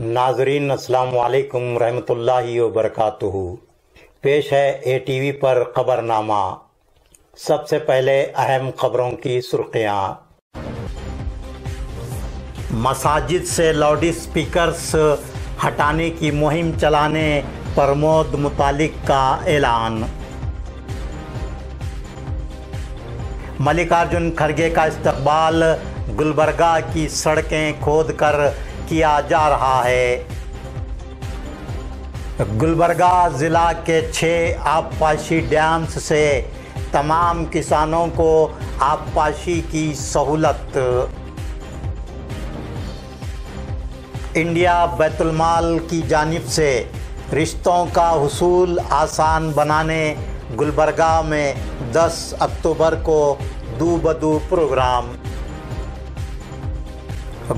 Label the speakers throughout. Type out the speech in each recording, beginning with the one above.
Speaker 1: नाजरीन अस्सलाम वालेकुम रहमतुल्लाहि व बरकातुहू। पेश है ATV पर खबरनामा। सबसे पहले अहम खबरों की सुर्खियाँ। मसाजिद से लाउड स्पीकर्स हटाने की मुहिम चलाने प्रमोद मुतालिक का ऐलान। मल्लिकार्जुन खड़गे का इस्तकबाल गुलबर्गा की सड़कें खोदकर किया जा रहा है। गुलबर्गा ज़िला के 6 आबपाशी डैम्स से तमाम किसानों को आबपाशी की सहूलत। इंडिया बैतुल-माल की जानिब से रिश्तों का हुसूल आसान बनाने गुलबर्गा में 10 अक्टूबर को दू बदू प्रोग्राम।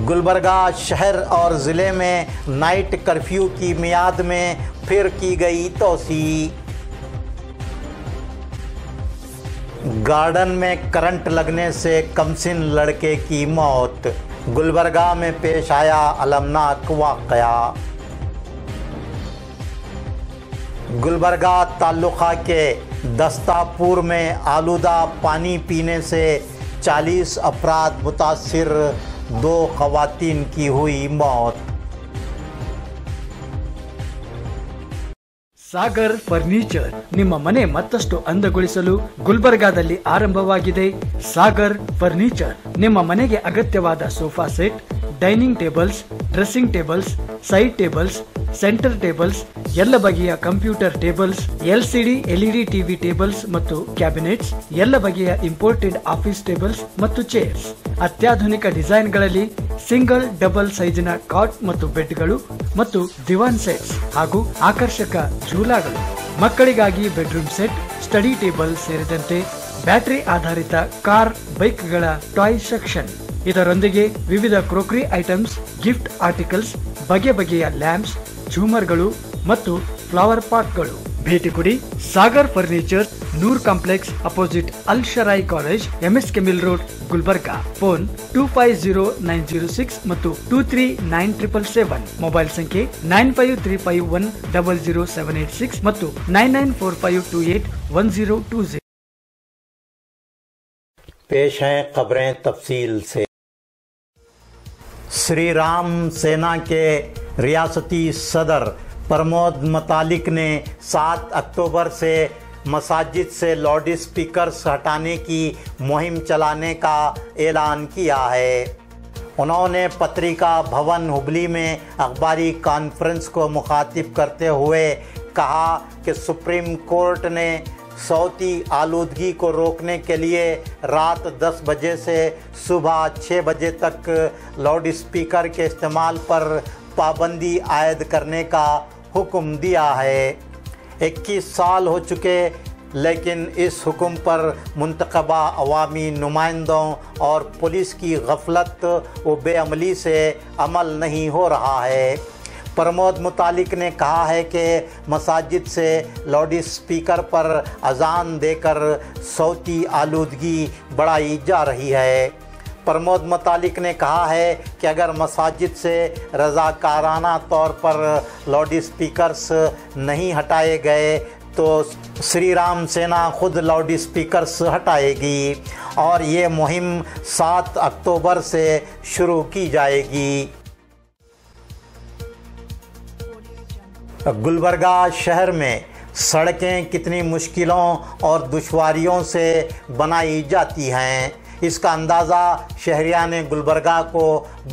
Speaker 1: गुलबर्गा शहर और ज़िले में नाइट कर्फ्यू की मियाद में फिर की गई तोसी। गार्डन में करंट लगने से कमसिन लड़के की मौत। गुलबर्गा में पेश आया अलमनाक वाक़या। गुलबर्गा ताल्लुक़ा के दस्तापुर में आलूदा पानी पीने से 40 अफराद मुतासिर, 2 ख़वातीन की हुई मौत।
Speaker 2: ಸಾಗರ್ ಫರ್ನಿಚರ್ ನಿಮ್ಮ ಮನೆ ಮತ್ತಷ್ಟು ಅಂದಗೊಳಿಸಲು ಗುಲ್ಬರ್ಗಾದಲ್ಲಿ ಆರಂಭವಾಗಿದೆ. ಸಾಗರ್ ಫರ್ನಿಚರ್ ನಿಮ್ಮ ಮನೆಗೆ ಅಗತ್ಯವಾದ sofa set, dining tables, dressing tables, side tables, centre tables, ಎಲ್ಲ ಬಗೆಯ computer tables, LCD LED TV tables ಮತ್ತು ಕ್ಯಾಬಿನೆಟ್ಸ್, ಎಲ್ಲ ಬಗೆಯ ಇಂಪೋರ್ಟೆಡ್ ಆಫೀಸ್ ಟೇಬಲ್ಸ್ ಮತ್ತು ಚೇರ್ಸ್, ಅತ್ಯಾಧುನಿಕ ಡಿಸೈನ್ಗಳಲ್ಲಿ ಸಿಂಗಲ್ ಡಬಲ್ ಸೈಜಿನ ಕಾಟ್ ಮತ್ತು ಬೆಡ್ಗಳು ಮತ್ತು ದಿವಾನ್ ಸೆಟ್ಸ್ ಹಾಗೂ ಆಕರ್ಷಕ ಝೂಲಾಗಳು, ಮಕ್ಕಳಿಗಾಗಿ ಬೆಡ್ರೂಮ್ ಸೆಟ್, ಸ್ಟಡಿ ಟೇಬಲ್ ಸೇರಿದಂತೆ ಬ್ಯಾಟರಿ ಆಧಾರಿತ ಕಾರ್ ಬೈಕ್ಗಳ ಟಾಯ್ ಸೆಕ್ಷನ್. ಇದರೊಂದಿಗೆ ವಿವಿಧ ಕ್ರೋಕರಿ ಐಟಮ್ಸ್, ಗಿಫ್ಟ್ ಆರ್ಟಿಕಲ್ಸ್, ಬಗೆ ಬಗೆಯ ಲ್ಯಾಂಪ್ಸ್, ಝೂಮರ್ಗಳು ಮತ್ತು ಫ್ಲವರ್ ಪಾಟ್ಗಳು. ಭೇಟಿ ಕೊಡಿ Sagar furniture, Noor complex opposite Al Sharayi college, MSK mill road, Gulbarga. Phone 250906 ಮತ್ತು 239777. ಮೊಬೈಲ್ ಸಂಖ್ಯೆ 9535100786 ಮತ್ತು 9945281020.
Speaker 1: पेश हैं खबरें तफसील से। श्री राम सेना के रियासती सदर प्रमोद मुतालिक ने 7 अक्टूबर से मसाजिद से लाउड स्पीकर्स हटाने की मुहिम चलाने का ऐलान किया है। उन्होंने पत्रिका भवन हुबली में अखबारी कॉन्फ्रेंस को मुखातिब करते हुए कहा कि सुप्रीम कोर्ट ने सौती आलूदगी को रोकने के लिए रात 10 बजे से सुबह 6 बजे तक लाउड स्पीकर के इस्तेमाल पर पाबंदी आयद करने का हुक्म दिया है। 21 साल हो चुके, लेकिन इस हुक्म पर मुंतखबा अवामी नुमाइंदों और पुलिस की गफलत व बेअमली से अमल नहीं हो रहा है। प्रमोद मुतालिक ने कहा है कि मसाजिद से लाउड स्पीकर पर अजान देकर सौती आलूदगी बढ़ाई जा रही है। प्रमोद मुतालिक ने कहा है कि अगर मसाजिद से रज़ाकाराना तौर पर लाउड स्पीकर्स नहीं हटाए गए तो श्री राम सेना खुद लाउड स्पीकर्स हटाएगी और ये मुहिम 7 अक्टूबर से शुरू की जाएगी। गुलबर्गा शहर में सड़कें कितनी मुश्किलों और दुश्वारियों से बनाई जाती हैं, इसका अंदाज़ा शहरियान गुलबर्गा को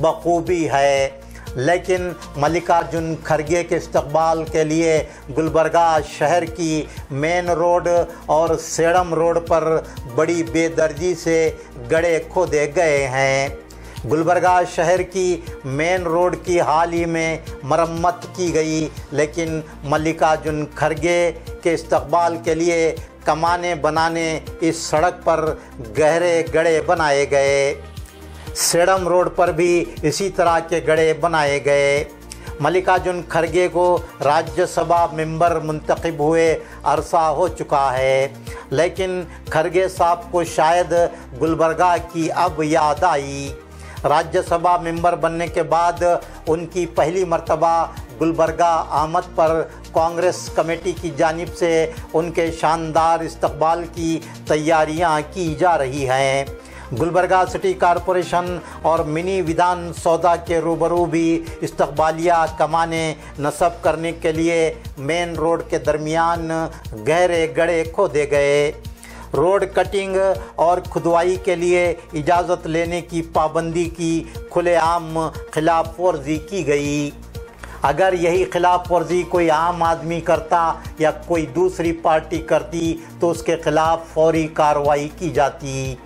Speaker 1: बखूबी है। लेकिन मल्लिकार्जुन खड़गे के इस्तकबाल के लिए गुलबर्गा शहर की मेन रोड और सेडम रोड पर बड़ी बेदर्जी से गड्ढे खोदे गए हैं। गुलबर्गा शहर की मेन रोड की हाल ही में मरम्मत की गई, लेकिन मल्लिकार्जुन खड़गे के इस्तकबाल के लिए कमाने बनाने इस सड़क पर गहरे गड्ढे बनाए गए। सेडम रोड पर भी इसी तरह के गड्ढे बनाए गए। मल्लिकार्जुन खड़गे को राज्यसभा मेंबर मुंतखब हुए अरसा हो चुका है, लेकिन खड़गे साहब को शायद गुलबर्गा की अब याद आई। राज्यसभा मेंबर बनने के बाद उनकी पहली मर्तबा गुलबर्गा आमद पर कांग्रेस कमेटी की जानिब से उनके शानदार इस्तकबाल की तैयारियां की जा रही हैं। गुलबर्गा सिटी कॉरपोरेशन और मिनी विधान सौदा के रूबरू भी इस्तकबालिया कमाने नस्ब करने के लिए मेन रोड के दरमियान गहरे गड्ढे खोदे गए। रोड कटिंग और खुदवाई के लिए इजाज़त लेने की पाबंदी की खुलेआम खिलाफ वर्जी की गई। अगर यही खिलाफ वर्जी कोई आम आदमी करता या कोई दूसरी पार्टी करती तो उसके खिलाफ फौरी कार्रवाई की जाती।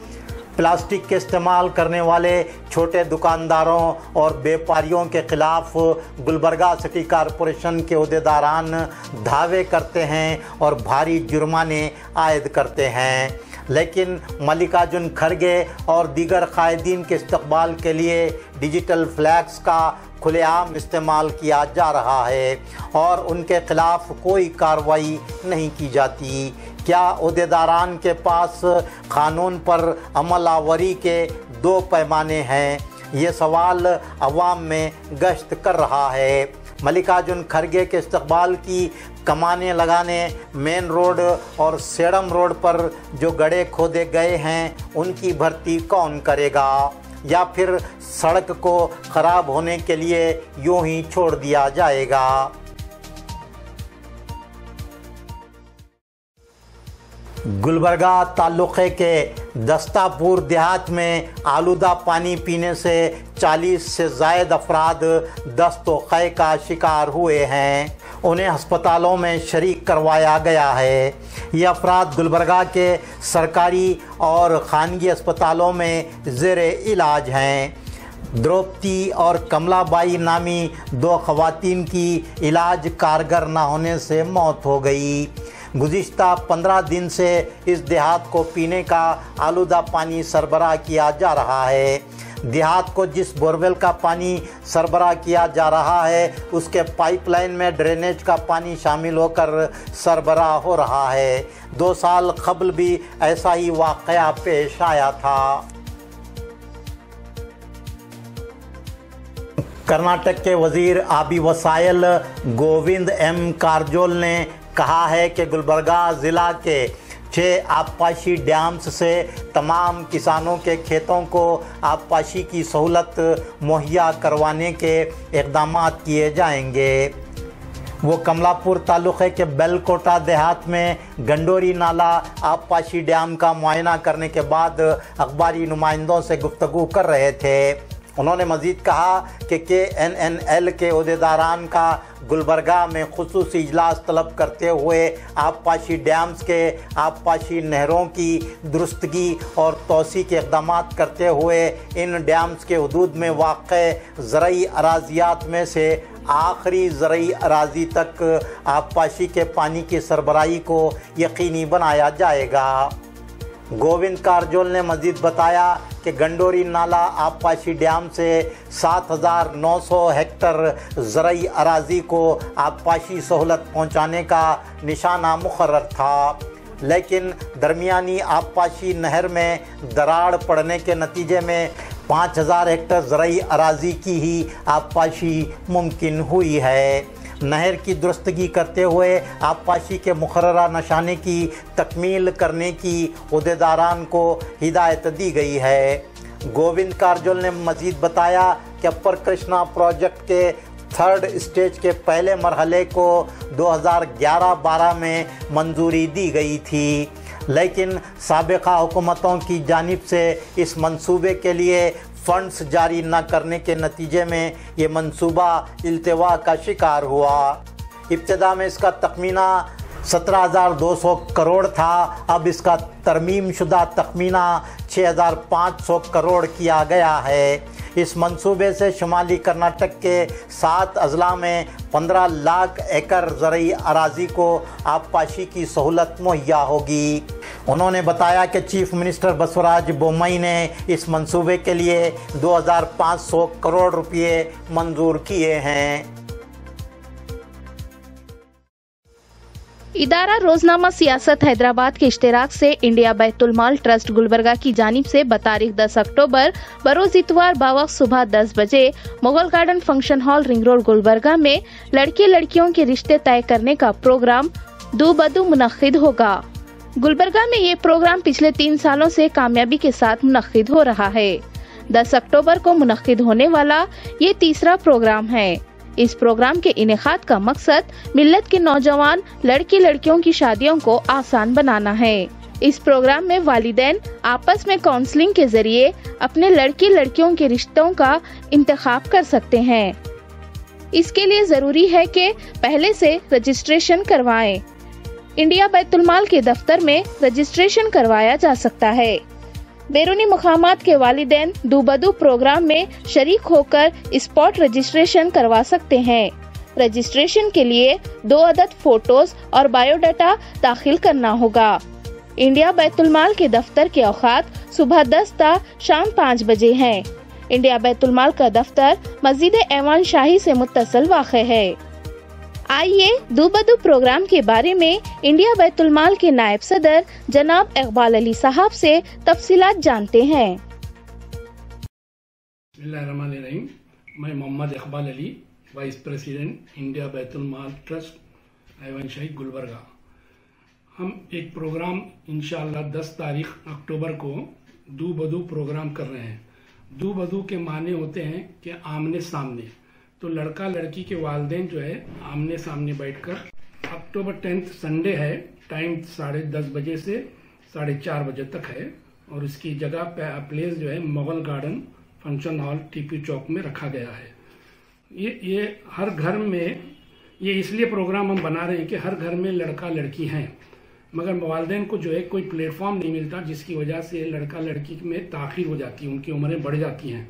Speaker 1: प्लास्टिक के इस्तेमाल करने वाले छोटे दुकानदारों और व्यापारियों के खिलाफ गुलबर्गा सिटी कॉरपोरेशन के अहदेदारान दावे करते हैं और भारी जुर्माने आयद करते हैं, लेकिन मल्लिकार्जुन खड़गे और दीगर कायदीन के इस्तकबाल के लिए डिजिटल फ्लैग्स का खुलेआम इस्तेमाल किया जा रहा है और उनके खिलाफ कोई कार्रवाई नहीं की जाती। क्या अहदेदारान के पास कानून पर अमलावरी के दो पैमाने हैं? ये सवाल अवाम में गश्त कर रहा है। मल्लिकार्जुन खड़गे के इस्तकबाल की कमानें लगाने मेन रोड और सेडम रोड पर जो गड्ढे खोदे गए हैं उनकी भर्ती कौन करेगा, या फिर सड़क को ख़राब होने के लिए यूं ही छोड़ दिया जाएगा? गुलबर्गा ताल्लुक़े के दस्तापुर देहात में आलूदा पानी पीने से 40 से ज़ायद अफराद दस्त व क़े का शिकार हुए हैं। उन्हें अस्पतालों में शरीक करवाया गया है। ये अफराद गुलबर्गा के सरकारी और खानगी अस्पतालों में ज़ेरे इलाज हैं। द्रौपदी और कमलाबाई नामी दो ख़वातीन की इलाज कारगर न होने से मौत हो गई। गुज़िश्ता 15 दिन से इस देहात को पीने का आलूदा पानी सरबराह किया जा रहा है। देहात को जिस बोरवेल का पानी सरबराह किया जा रहा है उसके पाइपलाइन में ड्रेनेज का पानी शामिल होकर सरबराह हो रहा है। 2 साल कबल भी ऐसा ही वाक़या पेश आया था। कर्नाटक के वज़ीर आबी वसाइल गोविंद एम कारजोल ने कहा है कि गुलबर्गा ज़िला के 6 आबपाशी डैम्स से तमाम किसानों के खेतों को आबपाशी की सहूलत मुहैया करवाने के इक़दामात किए जाएंगे। वो कमलापुर तालुक़े के बेलकोटा देहात में गंडोरी नाला आबपाशी डैम का मुआयना करने के बाद अखबारी नुमाइंदों से गुफ्तगू कर रहे थे। उन्होंने मज़ीद कहा कि KNNL के अहदेदारान का गुलबर्गा में खुसूसी इजलास तलब करते हुए आबपाशी डैम्स के आबपाशी नहरों की दुरुस्तगी और तोसी के इक़दामात करते हुए इन डैम्स के हदूद में वाक़े ज़रई अराज़ियात में से आखिरी ज़रई अराज़ी तक आबपाशी के पानी की सरबराही को यकीनी बनाया जाएगा। गोविंद कारजोल ने मज़ीद बताया कि गंडोरी नाला आबपाशी डैम से 7,900 हेक्टर ज़रई अराज़ी को आबपाशी सहूलत पहुँचाने का निशाना मुकर्रर था, लेकिन दरमियानी आबपाशी नहर में दरार पड़ने के नतीजे में 5,000 हेक्टर ज़रई अराज़ी की ही आबपाशी मुमकिन हुई है। नहर की दुरुस्तगी करते हुए आबपाशी के मुकर्ररा निशाने की तकमील करने की अहदेदारान को हिदायत दी गई है। गोविंद कारजोल ने मज़ीद बताया कि अपर कृष्णा प्रोजेक्ट के 3rd स्टेज के पहले मरहले को 2011-12 में मंजूरी दी गई थी, लेकिन साबिक़ा हुकूमतों की जानिब से इस मंसूबे के लिए फ़ंड्स जारी न करने के नतीजे में ये मंसूबा इल्तिवा का शिकार हुआ। इब्तिदा में इसका तखमीना 17,200 करोड़ था, अब इसका तरमीम शुदा तखमीना 6,500 करोड़ किया गया है। इस मंसूबे से शुमाली कर्नाटक के 7 अजला में 15 लाख एकड़ ज़रई अराज़ी को आबपाशी की सहूलत मुहैया होगी। उन्होंने बताया कि चीफ मिनिस्टर बसवराज बोम्मई ने इस मंसूबे के लिए 2,500 करोड़ रुपये मंजूर किए हैं।
Speaker 3: इदारा रोजनामा सियासत हैदराबाद के इश्तराक से इंडिया बैतुल माल ट्रस्ट गुलबर्गा की जानिब से बतारीख 10 अक्टूबर बरोज इतवार बावक्त सुबह 10 बजे Mughal garden function hall ring road Gulbarga में लड़के लड़कियों के रिश्ते तय करने का प्रोग्राम दू बदू मुनक्किद होगा। गुलबर्गा में ये प्रोग्राम पिछले 3 सालों से कामयाबी के साथ मुनक्किद हो रहा है। 10 अक्टूबर को मुनक्किद होने वाला ये तीसरा प्रोग्राम है। इस प्रोग्राम के इनेकाद का मकसद मिल्लत के नौजवान लड़के लड़कियों की शादियों को आसान बनाना है। इस प्रोग्राम में वालिदैन आपस में काउंसलिंग के जरिए अपने लड़के लड़कियों के रिश्तों का इंतखाब कर सकते हैं। इसके लिए जरूरी है कि पहले से रजिस्ट्रेशन करवाएं। इंडिया बैतुल माल के दफ्तर में रजिस्ट्रेशन करवाया जा सकता है। बैरूनी मुकामात के वालिदैन दूबदू प्रोग्राम में शरीक होकर स्पॉट रजिस्ट्रेशन करवा सकते हैं। रजिस्ट्रेशन के लिए 2 अदद फोटोज और बायोडाटा दाखिल करना होगा। इंडिया बैतुल माल के दफ्तर के औकात सुबह 10 ता शाम 5 बजे हैं। इंडिया बैतुल माल का दफ्तर मस्जिद ऐवान शाही से मुत्तसिल वाक़े है। आइए दूबदू प्रोग्राम के बारे में इंडिया बैतुल माल के नायब सदर जनाब इकबाल अली साहब से तफसीलात जानते हैं।
Speaker 4: बिस्मिल्लाहिर्रहमानिर्रहीम। मैं Mohammad Iqbal Ali, vice president India Baitul Maal trust Aiwan Shahi Gulbarga. हम एक प्रोग्राम इंशाअल्लाह 10 तारीख अक्टूबर को दूबदू प्रोग्राम कर रहे हैं। दूबदू के माने होते हैं कि आमने सामने, तो लड़का लड़की के वालिदैन जो है आमने सामने बैठकर अक्टूबर 10 संडे है, टाइम 10:30 बजे से 4:30 बजे तक है और इसकी जगह प्लेस जो है Mughal garden function hall TP chowk में रखा गया है। ये हर घर में ये इसलिए प्रोग्राम हम बना रहे हैं कि हर घर में लड़का लड़की हैं, मगर वालिदैन को जो है कोई प्लेटफॉर्म नहीं मिलता, जिसकी वजह से लड़का लड़की में ताख़ीर हो जाती है, उनकी उम्रें बढ़ जाती हैं।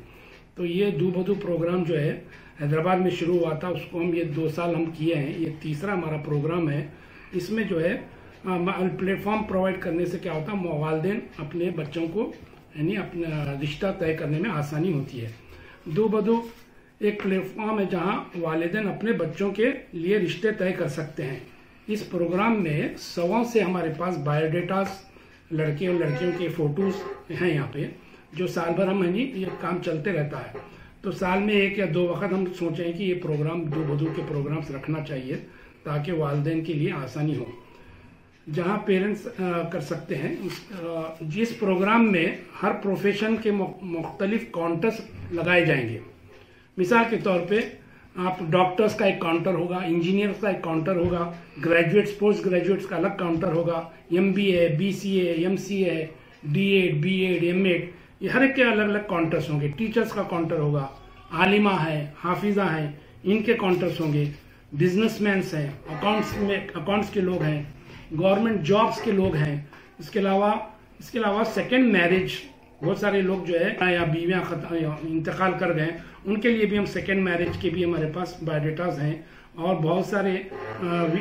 Speaker 4: तो ये दूबदू प्रोग्राम जो है हैदराबाद में शुरू हुआ था, उसको हम ये 2 साल हम किए हैं, ये तीसरा हमारा प्रोग्राम है। इसमें जो है प्लेटफॉर्म प्रोवाइड करने से क्या होता है, वालिदैन अपने बच्चों को यानी अपना रिश्ता तय करने में आसानी होती है। दूबदू एक प्लेटफॉर्म है जहां वालिदैन अपने बच्चों के लिए रिश्ते तय कर सकते हैं। इस प्रोग्राम में 100 से हमारे पास बायोडेटास, लड़के और लड़कियों के फोटोज हैं यहाँ पे, जो साल भर हम ये काम चलते रहता है। तो साल में 1 या 2 वक्त हम सोचे हैं कि ये प्रोग्राम दूबदू के प्रोग्राम्स रखना चाहिए ताकि वालिदैन के लिए आसानी हो, जहां पेरेंट्स कर सकते हैं। जिस प्रोग्राम में हर प्रोफेशन के मुख्तलिफ काउंटर्स लगाए जाएंगे। मिसाल के तौर पे आप डॉक्टर्स का एक काउंटर होगा, इंजीनियर्स का एक काउंटर होगा, ग्रेजुएट्स पोस्ट ग्रेजुएट्स का अलग काउंटर होगा, MBA, BCA, MCA, D.Ed, B.Ed, M.Ed, ये हर एक के अलग अलग काउंटर्स होंगे। टीचर्स का काउंटर होगा, आलिमा है, हाफिजा है, इनके काउंटर्स होंगे। बिजनेसमैन्स हैं, अकाउंट्स के लोग हैं, गवर्नमेंट जॉब्स के लोग हैं। इसके अलावा सेकेंड मैरिज, बहुत सारे लोग जो है या बीवियां इंतकाल कर गए, उनके लिए भी हम सेकेंड मैरिज के भी हमारे पास बायोडेटास हैं। और बहुत सारे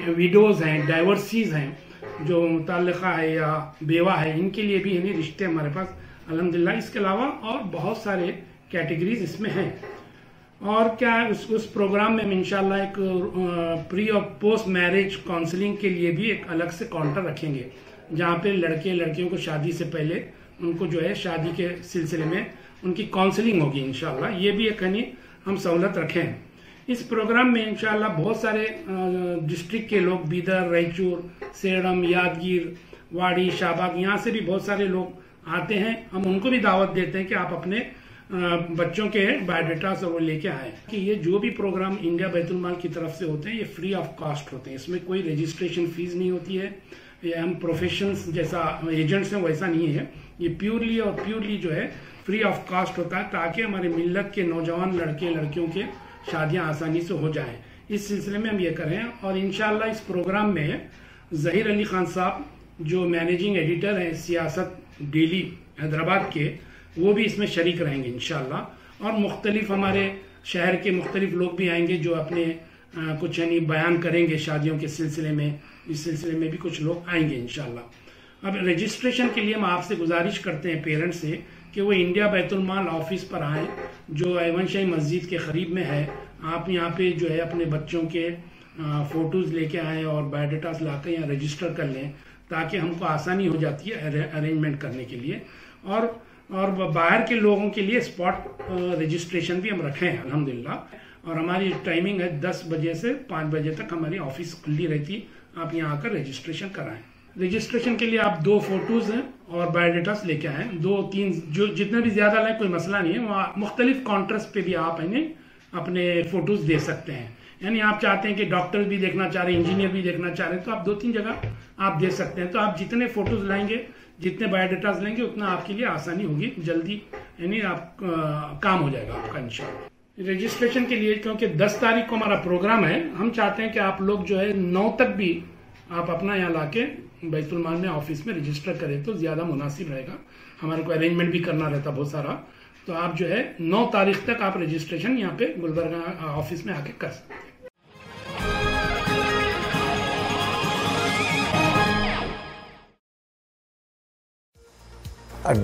Speaker 4: विडोज हैं, डाइवर्सीज हैं, जो मुताल्लिका है या बेवा है, इनके लिए भी यानी रिश्ते हमारे पास अल्हम्दुलिल्लाह। इसके अलावा और बहुत सारे कैटेगरीज इसमें हैं। और क्या है, उस प्रोग्राम में हम इंशाल्लाह एक प्री और पोस्ट मैरिज काउंसलिंग के लिए भी एक अलग से काउंटर रखेंगे, जहाँ पे लड़के लड़कियों को शादी से पहले उनको जो है शादी के सिलसिले में उनकी काउंसलिंग होगी इंशाल्लाह। ये भी एक हम सहूलत रखे हैं। इस प्रोग्राम में इंशाल्लाह बहुत सारे डिस्ट्रिक्ट के लोग, बीदर, रायचूर, सेरम, यादगीर, वाड़ी, शाहबाग, यहाँ से भी बहुत सारे लोग आते हैं। हम उनको भी दावत देते हैं कि आप अपने बच्चों के बायोडेटा से वो लेके आए। कि ये जो भी प्रोग्राम इंडिया बैतुल माल की तरफ से होते हैं ये फ्री ऑफ कॉस्ट होते हैं, इसमें कोई रजिस्ट्रेशन फीस नहीं होती है। ये हम प्रोफेशंस जैसा एजेंट्स हैं वैसा नहीं है, ये प्योरली जो है फ्री ऑफ कॉस्ट होता है, ताकि हमारे मिल्लत के नौजवान लड़के लड़कियों के शादियां आसानी से हो जाएं। इस सिलसिले में हम ये कर रहे हैं। और इंशाल्लाह इस प्रोग्राम में जहीर अली खान साहब जो मैनेजिंग एडिटर हैं सियासत डेली हैदराबाद के, वो भी इसमें शरीक रहेंगे इंशाल्लाह। और मुख्तलिफ हमारे शहर के मुख्तलिफ लोग भी आएंगे जो अपने कुछ यानी बयान करेंगे शादियों के सिलसिले में। इस सिलसिले में भी कुछ लोग आएंगे इंशाल्लाह। अब रजिस्ट्रेशन के लिए हम आपसे गुजारिश करते हैं पेरेंट्स से कि वो इंडिया बैतुल माल ऑफिस पर आएँ, जो ऐवान शाही मस्जिद के करीब में है। आप यहाँ पे जो है अपने बच्चों के فوٹوز لے کے آئیں اور بایو ڈیٹاز لا کے یہاں رجسٹر کر لیں تاکہ ہم کو آسانی ہو جاتی ہے ارینجمنٹ کرنے کے لیے. اور باہر کے لوگوں کے لیے اسپاٹ رجسٹریشن بھی ہم رکھے ہیں الحمدللہ. اور ہماری ٹائمنگ ہے 10 بجے سے 5 بجے تک ہماری آفس کھلی رہتی. آپ یہاں آ کر رجسٹریشن کرائیں. رجسٹریشن کے لیے آپ 2 فوٹوز ہیں اور بایو ڈیٹاز لے کے آئیں. 2-3 جو جتنے بھی زیادہ لائیں کوئی مسئلہ نہیں ہے. وہاں مختلف کاؤنٹرز پہ بھی آپ انہیں اپنے فوٹوز دے سکتے ہیں. یعنی آپ چاہتے ہیں کہ ڈاکٹر بھی دیکھنا چاہ رہے ہیں, انجینئر بھی دیکھنا چاہ رہے ہیں, تو آپ 2-3 جگہ آپ دے سکتے ہیں. تو آپ جتنے فوٹوز لائیں گے, جتنے بایو ڈیٹاز لیں گے, اتنا آپ کے لیے آسانی ہوگی, جلدی یعنی آپ کام ہو جائے گا آپ کا انشاءاللہ. رجسٹریشن کے لیے کیونکہ 10 تاریخ کو ہمارا پروگرام ہے, ہم چاہتے ہیں کہ آپ لوگ جو ہے 9 تک بھی آپ اپنا یہاں لا کے بیت المال میں آفس میں رجسٹر کریں تو زیادہ مناسب رہے گا. ہمارے کو ارینجمنٹ بھی کرنا رہتا بہت سارا. تو آپ جو ہے 9 تاریخ تک آپ رجسٹریشن یہاں پہ گلبرگہ آفس میں آ کے کر سکتے ہیں.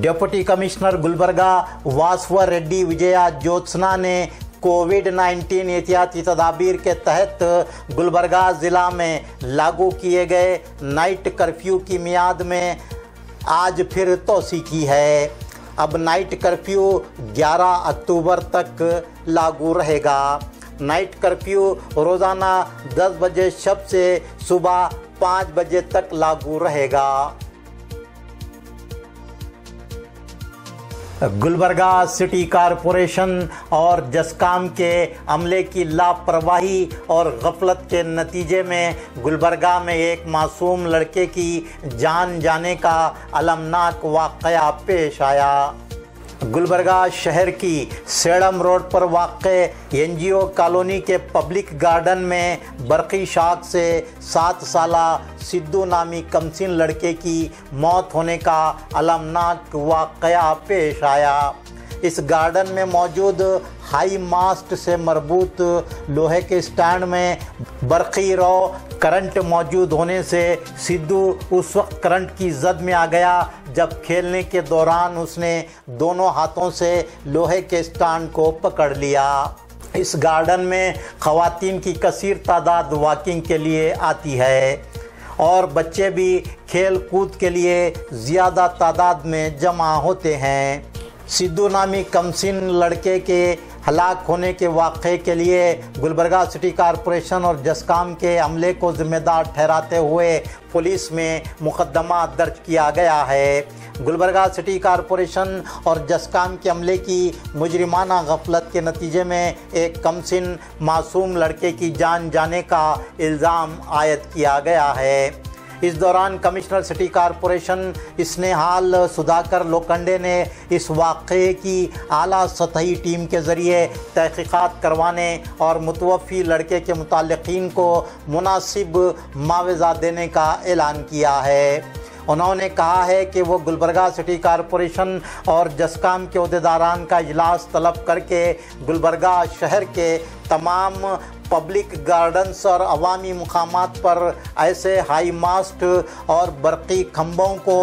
Speaker 1: Deputy commissioner Gulbarga واسوا ready Vijaya جوتسنا نے کووڈ-19 احتیاطی تدابیر کے تحت گلبرگہ ضلع میں لاگو کیے گئے نائٹ کرفیو کی میعاد میں آج پھر توسیع کی ہے. اب نائٹ کرفیو 11 اکتوبر تک لاگو رہے گا. نائٹ کرفیو روزانہ 10 بجے شب سے صبح 5 بجے تک لاگو رہے گا. گلبرگہ سٹی کارپوریشن اور جسکام کے عملے کی لاپرواہی اور غفلت کے نتیجے میں گلبرگہ میں ایک معصوم لڑکے کی جان جانے کا المناک واقعہ پیش آیا. گلبرگہ شہر کی سیڑم روڈ پر واقع NGO کالونی کے پبلک گارڈن میں برقی شاک سے 7 سالہ سدھو نامی کمسن لڑکے کی موت ہونے کا المناک واقعہ پیش آیا. اس گارڈن میں موجود ہائی ماسٹ سے مربوط لوہے کے سٹینڈ میں برقی رو کرنٹ موجود ہونے سے سدھو اس وقت کرنٹ کی زد میں آ گیا جب کھیلنے کے دوران اس نے دونوں ہاتھوں سے لوہے کے سٹینڈ کو پکڑ لیا. اس گارڈن میں خواتین کی کثیر تعداد واکنگ کے لیے آتی ہے اور بچے بھی کھیل کود کے لیے زیادہ تعداد میں جمع ہوتے ہیں. سدھو نامی کمسن لڑکے کے ہلاک ہونے کے واقعے کے لیے گلبرگہ سٹی کارپوریشن اور جسکام کے عملے کو ذمہ دار ٹھہراتے ہوئے پولیس میں مقدمہ درج کیا گیا ہے. گلبرگہ سٹی کارپوریشن اور جسکام کے عملے کی مجرمانہ غفلت کے نتیجے میں ایک کمسن معصوم لڑکے کی جان جانے کا الزام عائد کیا گیا ہے. اس دوران کمشنر سٹی کارپوریشن اسنیہال سدھاکر لوکنڈے نے اس واقعے کی اعلیٰ سطحی ٹیم کے ذریعے تحقیقات کروانے اور متوفی لڑکے کے متعلقین کو مناسب معاوضہ دینے کا اعلان کیا ہے. انہوں نے کہا ہے کہ وہ گلبرگہ سٹی کارپوریشن اور جسکام کے عہدیداران کا اجلاس طلب کر کے گلبرگہ شہر کے تمام پبلک گارڈنز اور عوامی مقامات پر ایسے ہائی ماسٹ اور برقی کھمبوں کو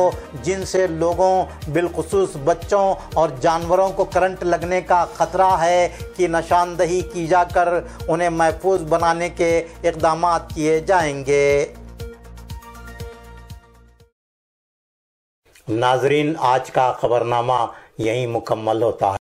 Speaker 1: جن سے لوگوں بالخصوص بچوں اور جانوروں کو کرنٹ لگنے کا خطرہ ہے کی نشاندہی کی جا کر انہیں محفوظ بنانے کے اقدامات کیے جائیں گے. ناظرین، آج کا خبرنامہ یہیں مکمل ہوتا ہے.